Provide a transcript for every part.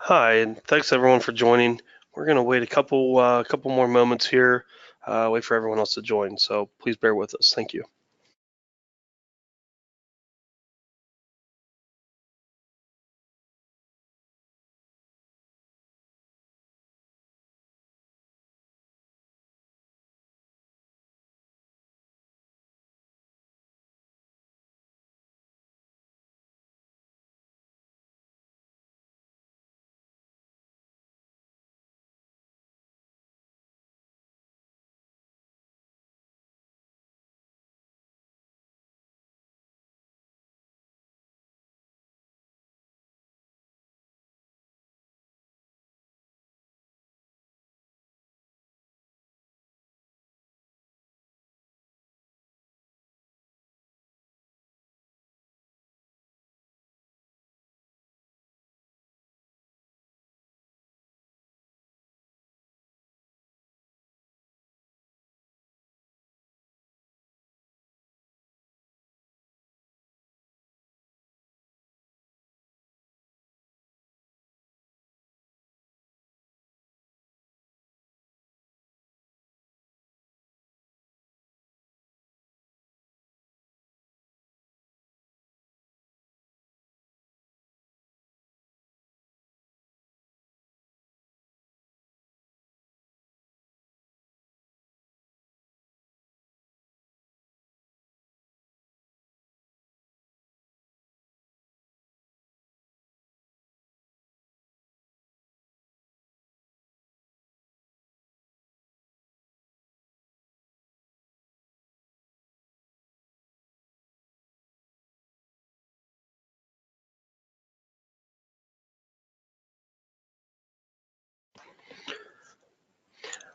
Hi, and thanks everyone for joining. We're going to wait a couple more moments here, wait for everyone else to join. So please bear with us. Thank you.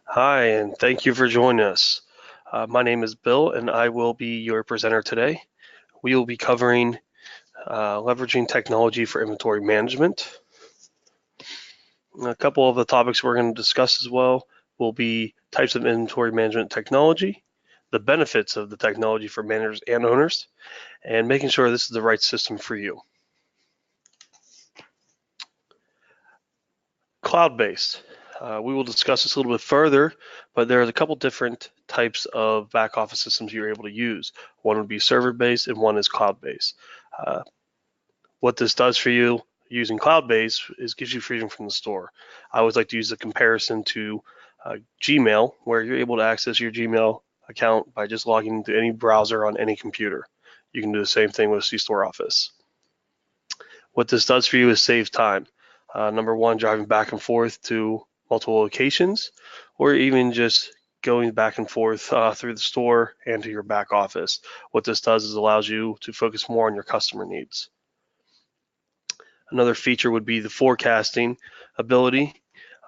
Hi, and thank you for joining us. My name is Bill, and I will be your presenter today. We will be covering leveraging technology for inventory management. A couple of the topics we're going to discuss as well will be types of inventory management technology, the benefits of the technology for managers and owners, and making sure this is the right system for you. Cloud-based. We will discuss this a little bit further, but there's a couple different types of back office systems you're able to use. One would be server-based and one is cloud-based. What this does for you using cloud-based is gives you freedom from the store. I always like to use the comparison to Gmail, where you're able to access your Gmail account by just logging into any browser on any computer. You can do the same thing with C-Store Office. What this does for you is save time. Number one, driving back and forth to multiple locations, or even just going back and forth through the store and to your back office. What this does is allows you to focus more on your customer needs. Another feature would be the forecasting ability.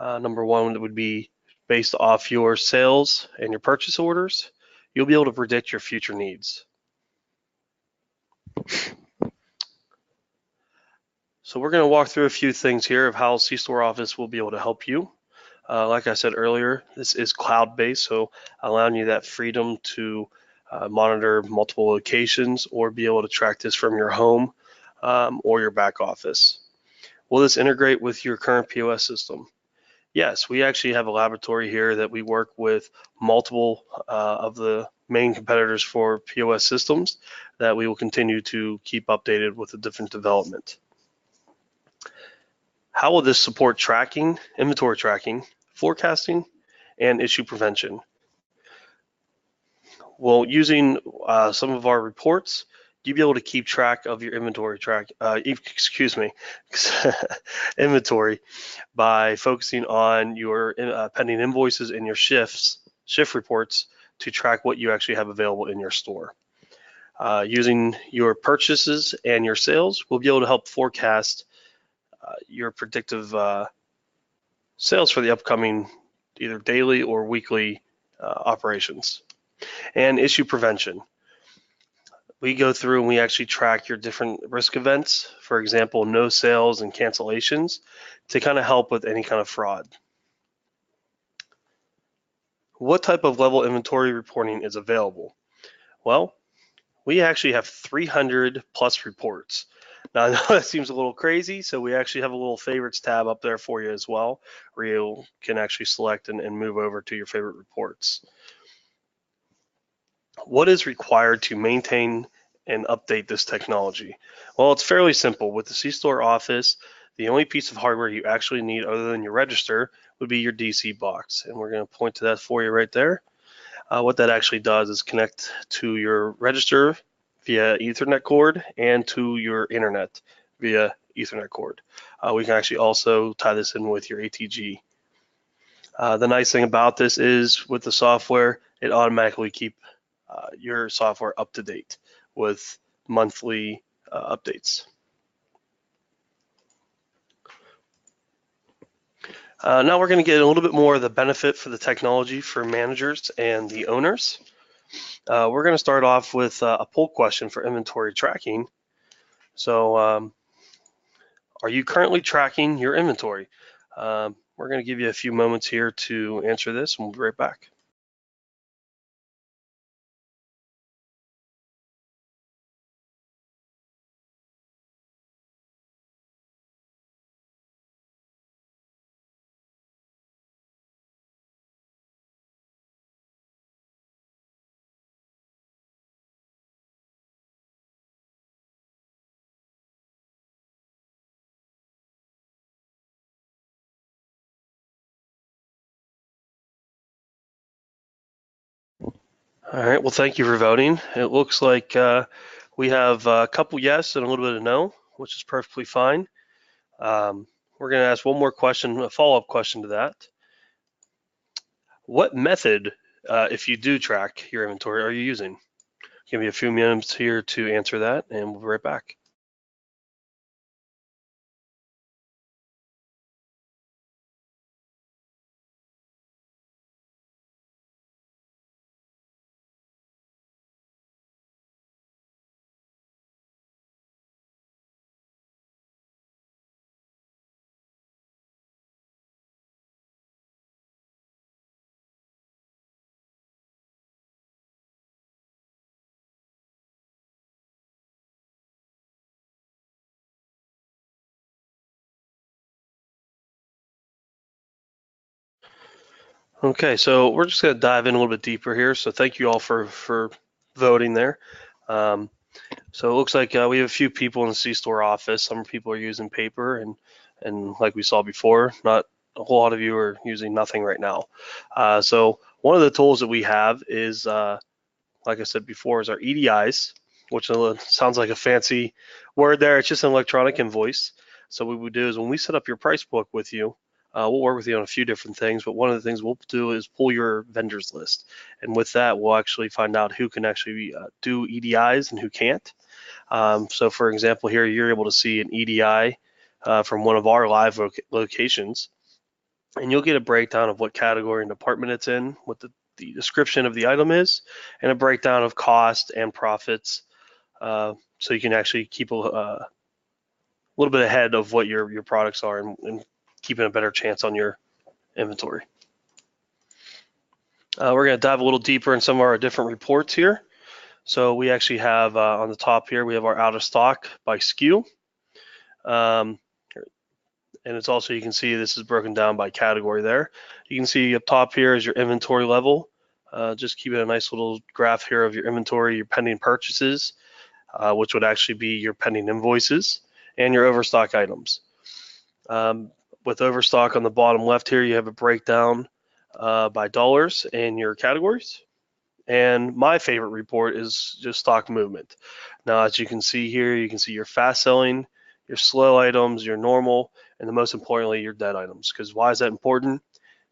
Number one would be based off your sales and your purchase orders. You'll be able to predict your future needs. So we're going to walk through a few things here of how C-Store Office will be able to help you. Like I said earlier, this is cloud-based, so allowing you that freedom to monitor multiple locations or be able to track this from your home or your back office. Will this integrate with your current POS system? Yes, we actually have a laboratory here that we work with multiple of the main competitors for POS systems that we will continue to keep updated with the different development. How will this support tracking, inventory tracking, forecasting, and issue prevention? Well, using some of our reports, you'll be able to keep track of your inventory inventory by focusing on your pending invoices and your shift reports to track what you actually have available in your store. Using your purchases and your sales, we'll be able to help forecast your predictive sales for the upcoming either daily or weekly operations. And issue prevention. We go through and we actually track your different risk events, for example, no sales and cancellations, to kind of help with any kind of fraud. What type of level inventory reporting is available? Well, we actually have 300 plus reports. Now, I know that seems a little crazy, so we actually have a little favorites tab up there for you as well, where you can actually select and move over to your favorite reports. What is required to maintain and update this technology? Well, it's fairly simple. With the C-Store Office, the only piece of hardware you actually need other than your register would be your DC box. And we're going to point to that for you right there. What that actually does is connect to your register via Ethernet cord and to your internet via Ethernet cord. We can actually also tie this in with your ATG. The nice thing about this is with the software, it automatically keeps your software up to date with monthly updates. Now we're going to get a little bit more of the benefit for the technology for managers and the owners. We're going to start off with a poll question for inventory tracking. So are you currently tracking your inventory? We're going to give you a few moments here to answer this, and we'll be right back. All right, well, thank you for voting. It looks like we have a couple yes and a little bit of no, which is perfectly fine. We're going to ask one more question, a follow-up question to that. What method, if you do track your inventory, are you using? Give me a few minutes here to answer that, and we'll be right back. Okay, so we're just going to dive in a little bit deeper here. So thank you all for voting there. So it looks like we have a few people in the C-Store office. Some people are using paper, and like we saw before, not a whole lot of you are using nothing right now. So one of the tools that we have is, like I said before, is our EDIs, which sounds like a fancy word there. It's just an electronic invoice. So what we do is when we set up your price book with you, we'll work with you on a few different things, but one of the things we'll do is pull your vendors list. And with that, we'll actually find out who can actually do EDIs and who can't. So for example, here you're able to see an EDI from one of our live locations, and you'll get a breakdown of what category and department it's in, what the description of the item is, and a breakdown of cost and profits. So you can actually keep a little bit ahead of what your products are and keeping a better chance on your inventory. We're going to dive a little deeper in some of our different reports here. So we actually have on the top here, we have our out of stock by SKU. And it's also, you can see this is broken down by category there. You can see up top here is your inventory level. Just keep it a nice little graph here of your inventory, your pending purchases, which would actually be your pending invoices, and your overstock items. With overstock on the bottom left here, you have a breakdown by dollars and your categories. And my favorite report is just stock movement. Now, as you can see here, you can see your fast selling, your slow items, your normal, and the most importantly, your dead items. Because why is that important?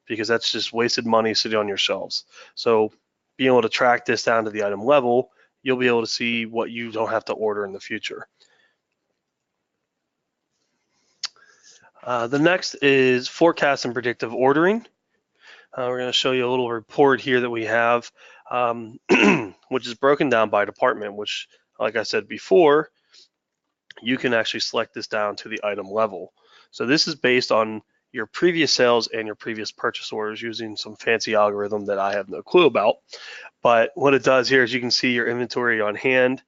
Because that's just wasted money sitting on your shelves. So being able to track this down to the item level, you'll be able to see what you don't have to order in the future. The next is forecast and predictive ordering. We're going to show you a little report here that we have, which is broken down by department, which, like I said before, you can actually select this down to the item level. So this is based on your previous sales and your previous purchase orders using some fancy algorithm that I have no clue about. But what it does here is you can see your inventory on hand,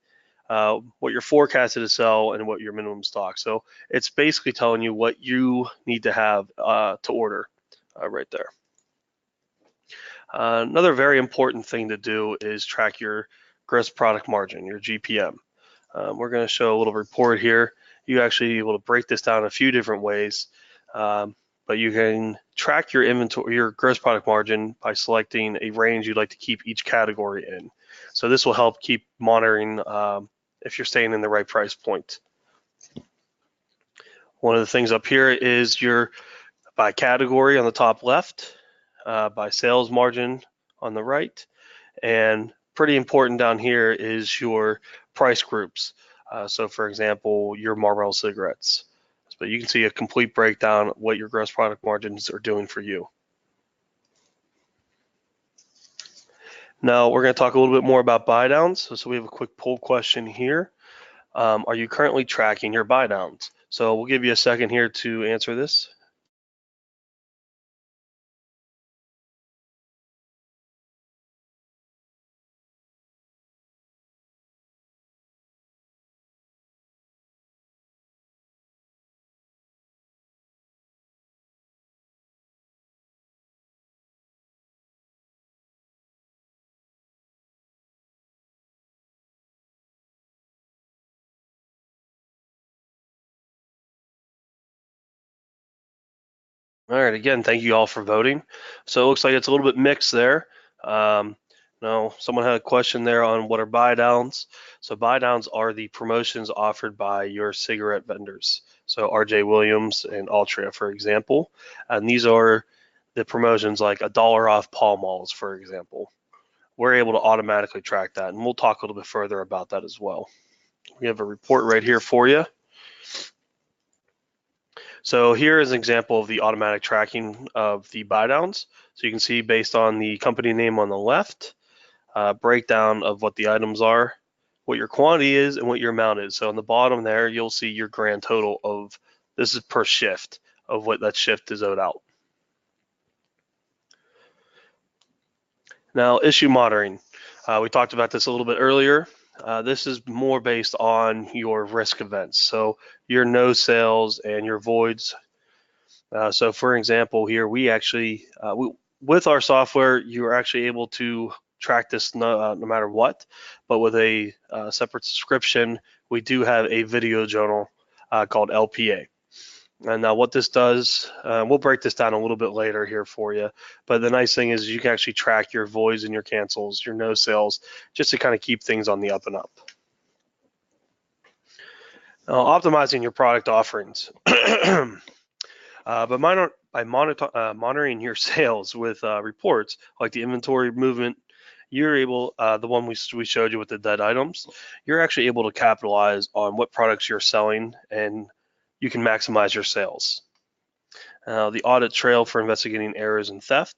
what you're forecasted to sell, and what your minimum stock. So it's basically telling you what you need to have to order right there. Another very important thing to do is track your gross product margin, your GPM. We're going to show a little report here. You actually able to break this down a few different ways, but you can track your inventory, your gross product margin by selecting a range you'd like to keep each category in. So this will help keep monitoring if you're staying in the right price point. One of the things up here is your by category on the top left, by sales margin on the right, and pretty important down here is your price groups. So for example, your Marlboro cigarettes. But you can see a complete breakdown of what your gross product margins are doing for you. Now we're going to talk a little bit more about buy downs. So we have a quick poll question here. Are you currently tracking your buy downs? So we'll give you a second here to answer this. All right, again, thank you all for voting. So it looks like it's a little bit mixed there. Now, someone had a question there on what are buy downs. So buy downs are the promotions offered by your cigarette vendors. So RJ Williams and Altria, for example. And these are the promotions like $1 off Pall Malls, for example. We're able to automatically track that, and we'll talk a little bit further about that as well. We have a report right here for you. So here is an example of the automatic tracking of the buy downs. So you can see based on the company name on the left, breakdown of what the items are, what your quantity is, and what your amount is. So on the bottom there, you'll see your grand total of, this is per shift, of what that shift is owed out. Now, issue monitoring. We talked about this a little bit earlier. This is more based on your risk events. So your no sales and your voids. So for example, here we actually, with our software, you are actually able to track this no matter what, but with a separate subscription, we do have a video journal called LPA. And now what this does, we'll break this down a little bit later here for you, but the nice thing is you can actually track your voids and your cancels, your no sales, just to kind of keep things on the up and up. Now, optimizing your product offerings. By monitoring your sales with reports like the inventory movement, you're able, the one we showed you with the dead items, you're actually able to capitalize on what products you're selling, and you can maximize your sales. The audit trail for investigating errors and theft,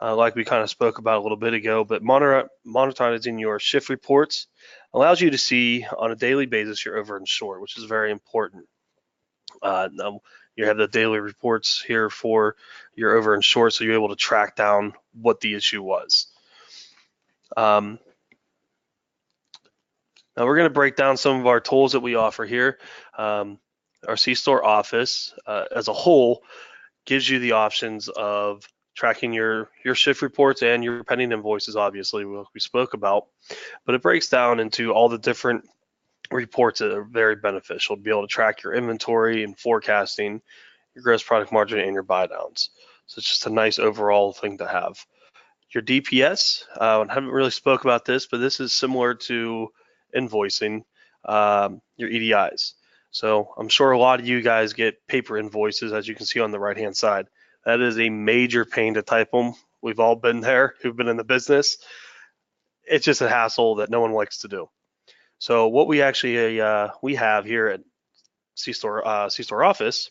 like we kind of spoke about a little bit ago, but monetizing your shift reports allows you to see on a daily basis your over and short, which is very important. Now you have the daily reports here for your over and short, so you're able to track down what the issue was. Now we're going to break down some of our tools that we offer here. Our C-Store office as a whole gives you the options of tracking your shift reports and your pending invoices, obviously, what we spoke about, but it breaks down into all the different reports that are very beneficial to be able to track your inventory and forecasting, your gross product margin, and your buy downs. So it's just a nice overall thing to have. Your DPS, I haven't really spoke about this, but this is similar to invoicing, your EDIs. So I'm sure a lot of you guys get paper invoices, as you can see on the right-hand side. That is a major pain to type them. We've all been there who've been in the business. It's just a hassle that no one likes to do. So what we actually we have here at C-Store office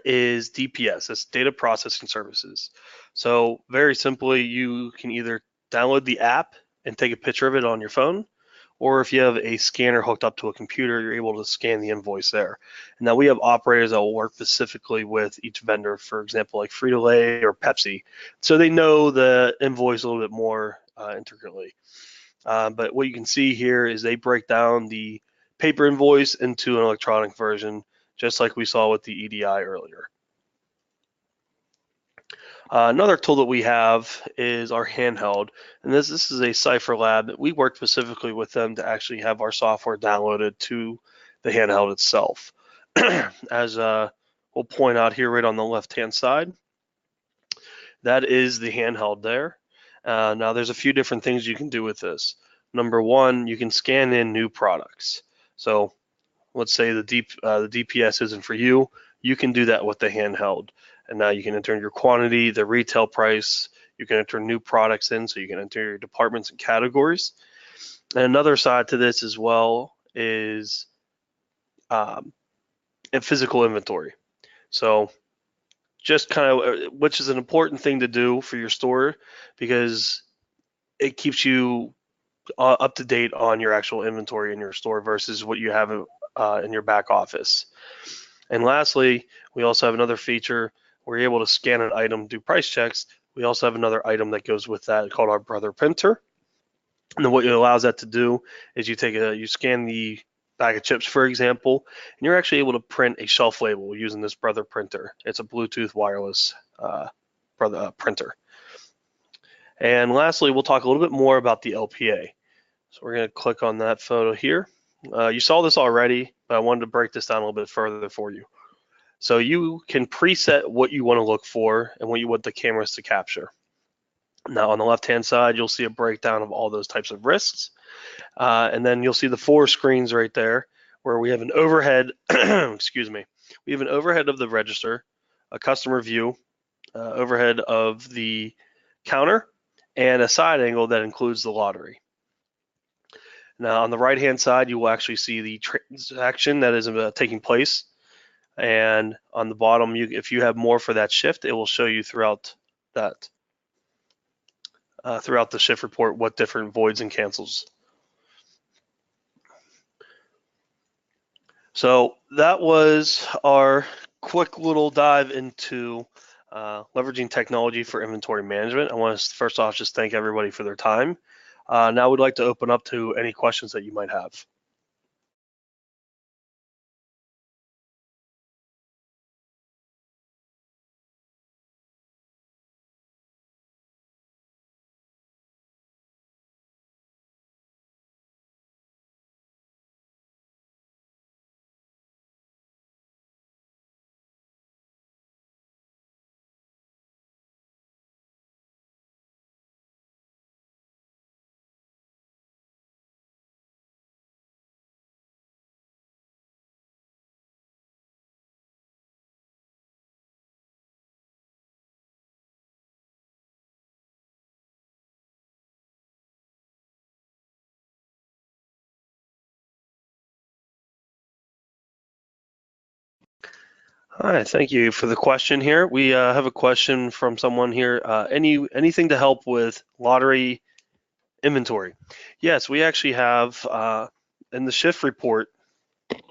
is DPS, it's data processing services. So very simply, you can either download the app and take a picture of it on your phone, or if you have a scanner hooked up to a computer, you're able to scan the invoice there. And now we have operators that will work specifically with each vendor, for example, like Frito-Lay or Pepsi, so they know the invoice a little bit more intricately. But what you can see here is they break down the paper invoice into an electronic version, just like we saw with the EDI earlier. Another tool that we have is our handheld, and this is a Cipher Lab. We worked specifically with them to actually have our software downloaded to the handheld itself. As we'll point out here right on the left-hand side, that is the handheld there. Now there's a few different things you can do with this. Number one, you can scan in new products. So let's say the DPS isn't for you, you can do that with the handheld. And now you can enter your quantity, the retail price, you can enter new products in, so you can enter your departments and categories. And another side to this as well is physical inventory. So just kind of, which is an important thing to do for your store because it keeps you up to date on your actual inventory in your store versus what you have in your back office. And lastly, we also have another feature where you're able to scan an item, do price checks. We also have another item that goes with that called our Brother Printer. And then what it allows that to do is you scan the bag of chips, for example, and you're actually able to print a shelf label using this Brother Printer. It's a Bluetooth wireless printer. And lastly, we'll talk a little bit more about the LPA. So we're going to click on that photo here. You saw this already, but I wanted to break this down a little bit further for you. So you can preset what you want to look for and what you want the cameras to capture. Now on the left-hand side, you'll see a breakdown of all those types of risks. And then you'll see the 4 screens right there where we have an overhead, excuse me, we have an overhead of the register, a customer view, overhead of the counter, and a side angle that includes the lottery. Now on the right-hand side, you will actually see the transaction that is taking place. And on the bottom, if you have more for that shift, it will show you throughout that throughout the shift report what different voids and cancels. So that was our quick little dive into leveraging technology for inventory management. I want to first off just thank everybody for their time. Now we'd like to open up to any questions that you might have. All right, thank you for the question here. We have a question from someone here. Anything to help with lottery inventory? Yes, we actually have in the shift report,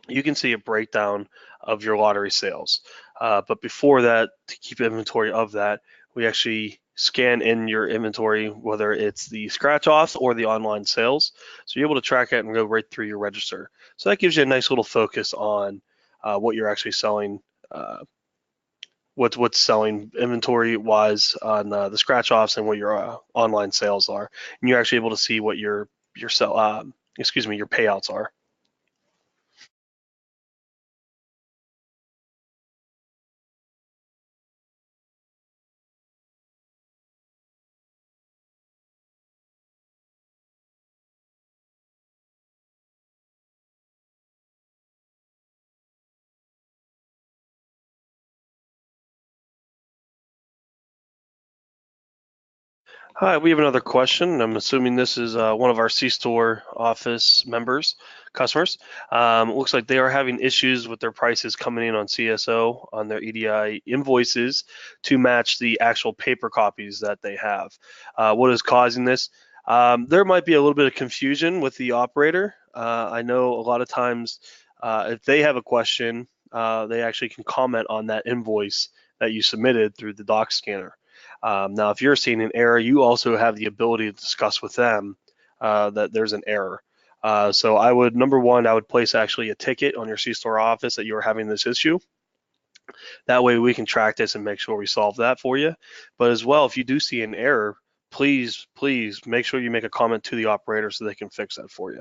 you can see a breakdown of your lottery sales. But before that, to keep inventory of that, we actually scan in your inventory, whether it's the scratch offs or the online sales. So you're able to track it and go right through your register. So that gives you a nice little focus on what you're actually selling, what's selling inventory wise on the scratch offs and what your online sales are. And you're actually able to see what your payouts are. Hi, we have another question. I'm assuming this is one of our C-Store office members, customers. Looks like they are having issues with their prices coming in on CSO on their EDI invoices to match the actual paper copies that they have. What is causing this? There might be a little bit of confusion with the operator. I know a lot of times if they have a question, they actually can comment on that invoice that you submitted through the doc scanner. Now, if you're seeing an error, you also have the ability to discuss with them that there's an error. So I would, number one, I would place actually a ticket on your C-store office that you are having this issue. That way we can track this and make sure we solve that for you. But as well, if you do see an error, please make sure you make a comment to the operator so they can fix that for you.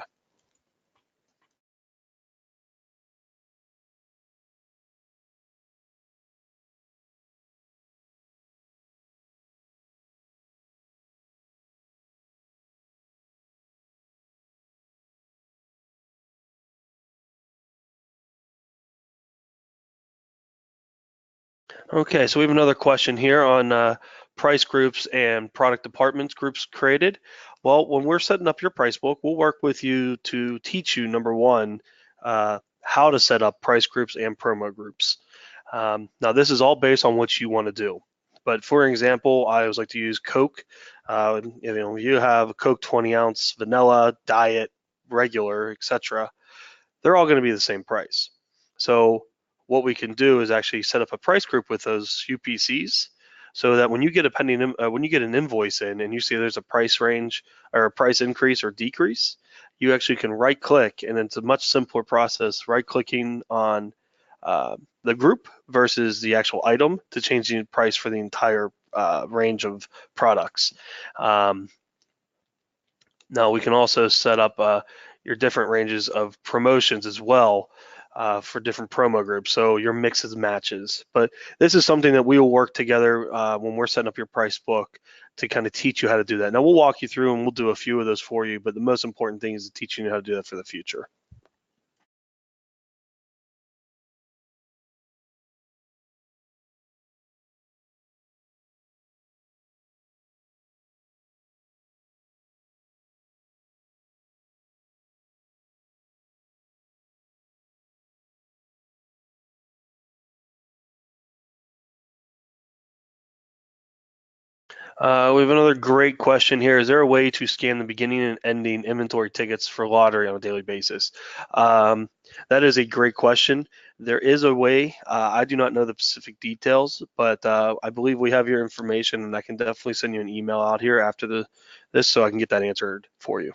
Okay, so we have another question here on price groups and product departments groups created. Well, when we're setting up your price book, we'll work with you to teach you, number one, how to set up price groups and promo groups. Now, this is all based on what you want to do. But for example, I always like to use Coke. You have Coke 20 ounce, vanilla, diet, regular, etc. They're all going to be the same price. So what we can do is actually set up a price group with those UPCs, so that when you get an invoice in and you see there's a price range or a price increase or decrease, you actually can right click, and it's a much simpler process, right clicking on the group versus the actual item to change the price for the entire range of products. Now we can also set up your different ranges of promotions as well for different promo groups, so your mixes matches. But this is something that we will work together when we're setting up your price book to kind of teach you how to do that. Now we'll walk you through and we'll do a few of those for you, but the most important thing is teaching you how to do that for the future. We have another great question here. Is there a way to scan the beginning and ending inventory tickets for lottery on a daily basis? That is a great question. There is a way. I do not know the specific details, but I believe we have your information, and I can definitely send you an email out here after this so I can get that answered for you.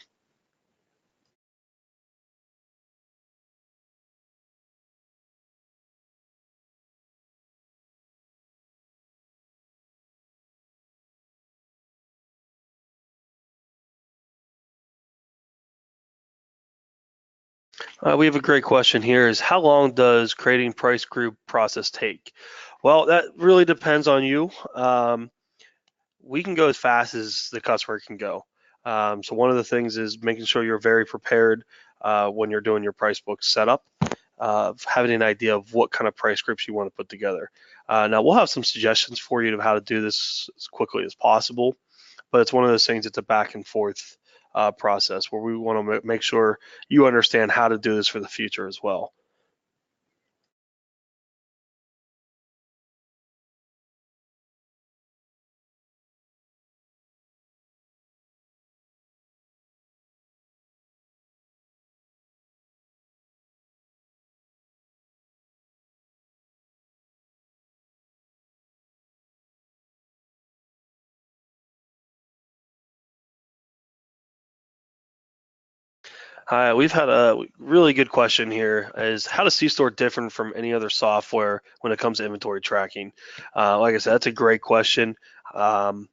We have a great question here is how long does creating price group process take? Well, that really depends on you. We can go as fast as the customer can go. So one of the things is making sure you're very prepared when you're doing your price book setup, having an idea of what kind of price groups you want to put together. Now we'll have some suggestions for you of how to do this as quickly as possible, but it's one of those things, it's a back and forth process where we want to make sure you understand how to do this for the future as well. We've had a really good question here is how does C-Store different from any other software when it comes to inventory tracking? Like I said, that's a great question. Um,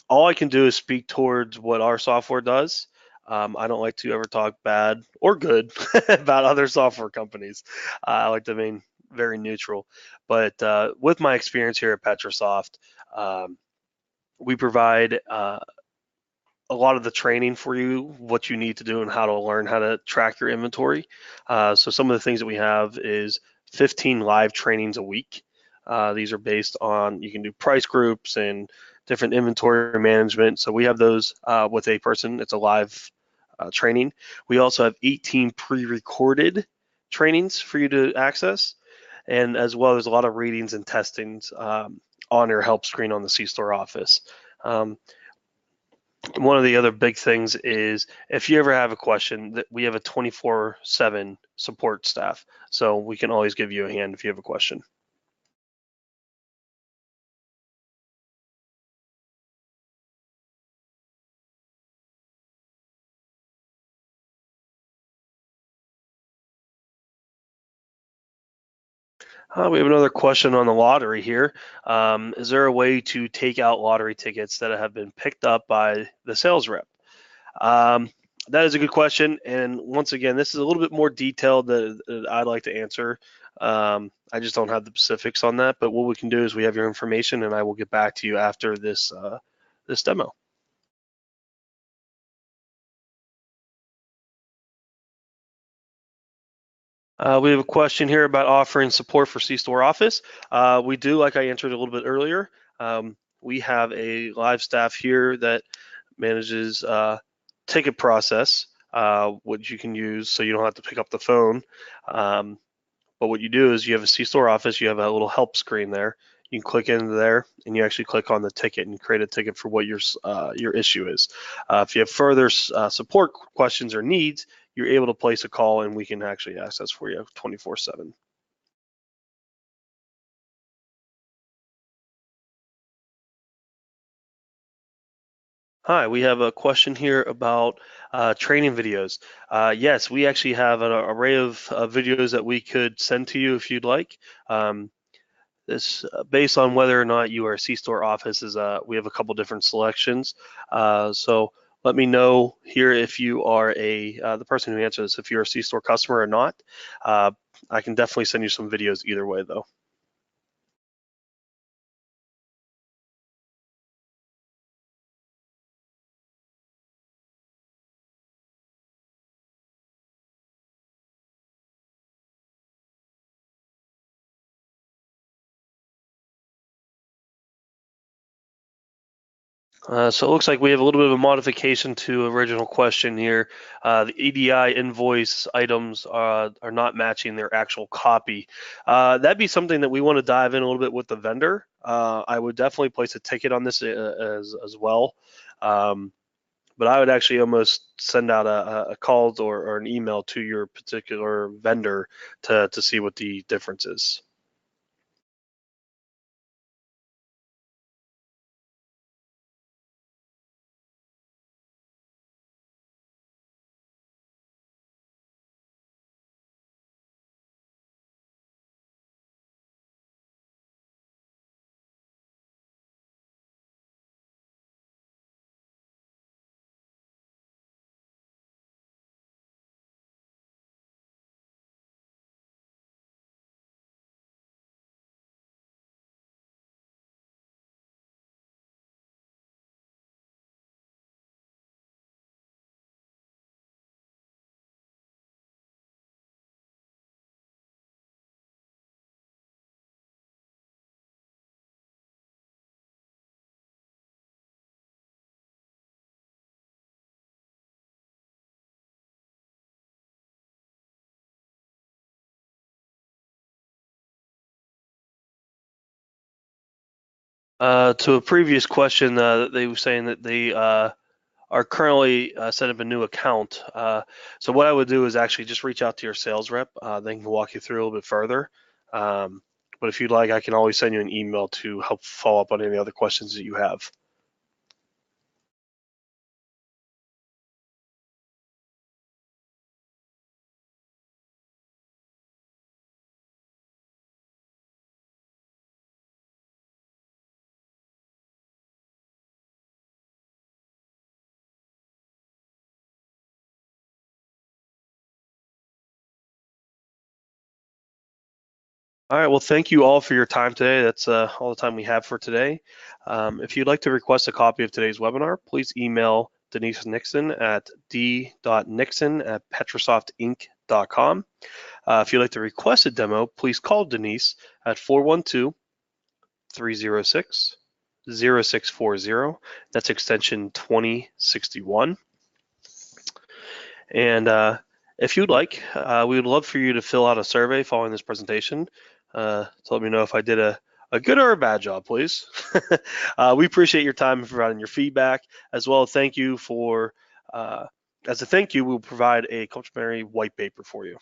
all I can do is speak towards what our software does. I don't like to ever talk bad or good about other software companies. I like to remain very neutral. But with my experience here at Petrosoft, um, we provide a lot of the training for you, what you need to do and how to learn how to track your inventory. So some of the things that we have is 15 live trainings a week. These are based on, you can do price groups and different inventory management. So we have those with a person, it's a live training. We also have 18 pre-recorded trainings for you to access. And as well, there's a lot of readings and testings on your help screen on the C-Store office. One of the other big things is if you ever have a question, that we have a 24/7 support staff, so we can always give you a hand if you have a question. We have another question on the lottery here. Is there a way to take out lottery tickets that have been picked up by the sales rep? Um, that is a good question. And once again, this is a little bit more detailed that I'd like to answer. I just don't have the specifics on that. But what we can do is we have your information, and I will get back to you after this demo. We have a question here about offering support for C-Store Office. We do, like I answered a little bit earlier. We have a live staff here that manages ticket process, which you can use so you don't have to pick up the phone. But what you do is you have a C-Store Office, you have a little help screen there. You can click into there and you actually click on the ticket and create a ticket for what your issue is. If you have further support questions or needs, you're able to place a call and we can actually access for you 24/7. Hi, we have a question here about training videos. Yes, we actually have an array of videos that we could send to you if you'd like. This based on whether or not you are a C-Store office is we have a couple different selections. So let me know here if you are the person who answers if you're a C-Store customer or not. Uh, I can definitely send you some videos either way though. So it looks like we have a little bit of a modification to original question here. The EDI invoice items are not matching their actual copy. That'd be something that we want to dive in a little bit with the vendor. I would definitely place a ticket on this as well. But I would actually almost send out a call or an email to your particular vendor to see what the difference is. To a previous question, they were saying that they are currently set up a new account. So what I would do is actually just reach out to your sales rep. They can walk you through a little bit further. Um, but if you'd like, I can always send you an email to help follow up on any other questions that you have. All right. Well, thank you all for your time today. That's all the time we have for today. If you'd like to request a copy of today's webinar, please email Denise Nixon at d.nixon@petrosoftinc.com. If you'd like to request a demo, please call Denise at 412-306-0640. That's extension 2061. And if you'd like, we would love for you to fill out a survey following this presentation to let me know if I did a good or a bad job, please. We appreciate your time and providing your feedback, as well as thank you for, as a thank you, we'll provide a complimentary white paper for you.